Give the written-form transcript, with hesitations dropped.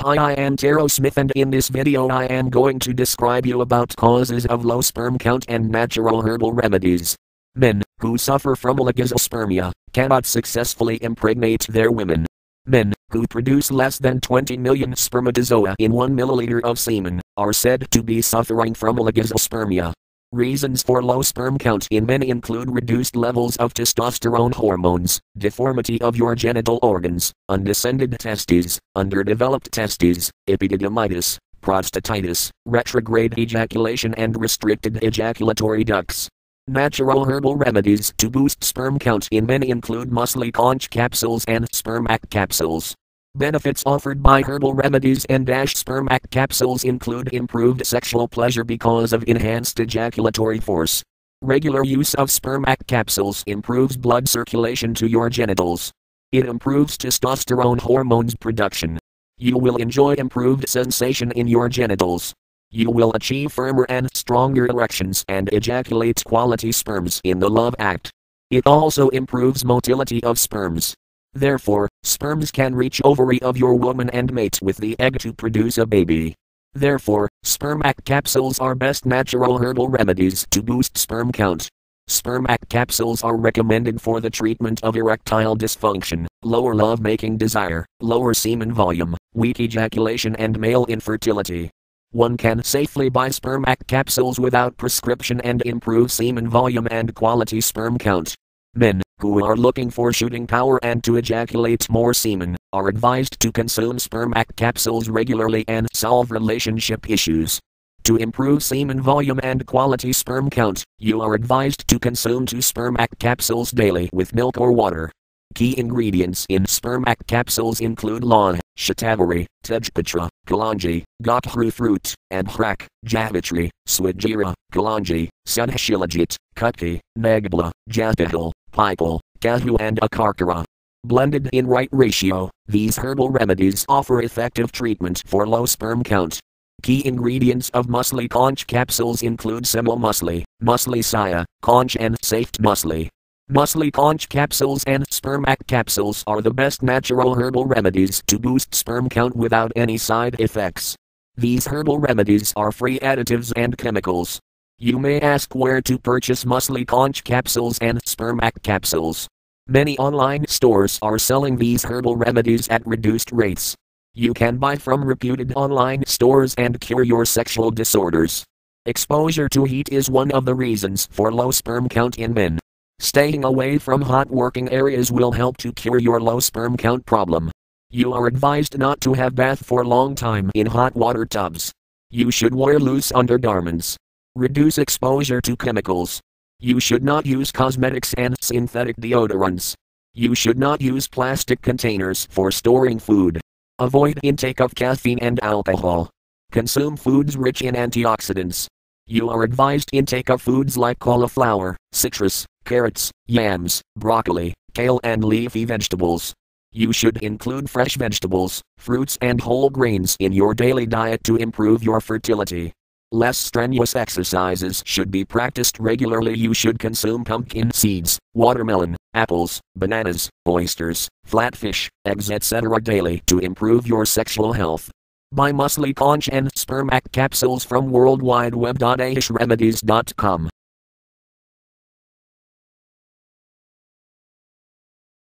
Hi, I am Taro Smith, and in this video I am going to describe you about causes of low sperm count and natural herbal remedies. Men who suffer from oligospermia cannot successfully impregnate their women. Men who produce less than 20 million spermatozoa in 1 milliliter of semen are said to be suffering from oligospermia. Reasons for low sperm count in men include reduced levels of testosterone hormones, deformity of your genital organs, undescended testes, underdeveloped testes, epididymitis, prostatitis, retrograde ejaculation and restricted ejaculatory ducts. Natural herbal remedies to boost sperm count in men include muesli conch capsules and spermac capsules. Benefits offered by herbal remedies and spermac capsules include improved sexual pleasure because of enhanced ejaculatory force. Regular use of spermac capsules improves blood circulation to your genitals. It improves testosterone hormones production. You will enjoy improved sensation in your genitals. You will achieve firmer and stronger erections and ejaculate quality sperms in the love act. It also improves motility of sperms. Therefore, sperms can reach ovary of your woman and mate with the egg to produce a baby. Therefore, spermac capsules are best natural herbal remedies to boost sperm count. Spermac capsules are recommended for the treatment of erectile dysfunction, lower love-making desire, lower semen volume, weak ejaculation and male infertility. One can safely buy spermac capsules without prescription and improve semen volume and quality sperm count. Men who are looking for shooting power and to ejaculate more semen are advised to consume spermac capsules regularly and solve relationship issues. To improve semen volume and quality sperm count, you are advised to consume 2 spermac capsules daily with milk or water. Key ingredients in spermac capsules include laurel, shatavari, tejpatra, kalonji, gokhrut fruit, abhrak, javitri, swajira, kalonji, sudhashilajit, kutki, nagabla, jatahil, pipal, kahu and akarkara. Blended in right ratio, these herbal remedies offer effective treatment for low sperm count. Key ingredients of muesli conch capsules include semel muesli, muesli saya, conch and safed muesli. Muesli conch capsules and spermac capsules are the best natural herbal remedies to boost sperm count without any side effects. These herbal remedies are free additives and chemicals. You may ask where to purchase muesli conch capsules and spermac capsules. Many online stores are selling these herbal remedies at reduced rates. You can buy from reputed online stores and cure your sexual disorders. Exposure to heat is one of the reasons for low sperm count in men. Staying away from hot working areas will help to cure your low sperm count problem. You are advised not to have bath for long time in hot water tubs. You should wear loose undergarments. Reduce exposure to chemicals. You should not use cosmetics and synthetic deodorants. You should not use plastic containers for storing food. Avoid intake of caffeine and alcohol. Consume foods rich in antioxidants. You are advised intake of foods like cauliflower, citrus, carrots, yams, broccoli, kale and leafy vegetables. You should include fresh vegetables, fruits and whole grains in your daily diet to improve your fertility. Less strenuous exercises should be practiced regularly. You should consume pumpkin seeds, watermelon, apples, bananas, oysters, flatfish, eggs etc. daily to improve your sexual health. Buy muesli conch and spermac capsules from worldwideweb.ahshremedies.com.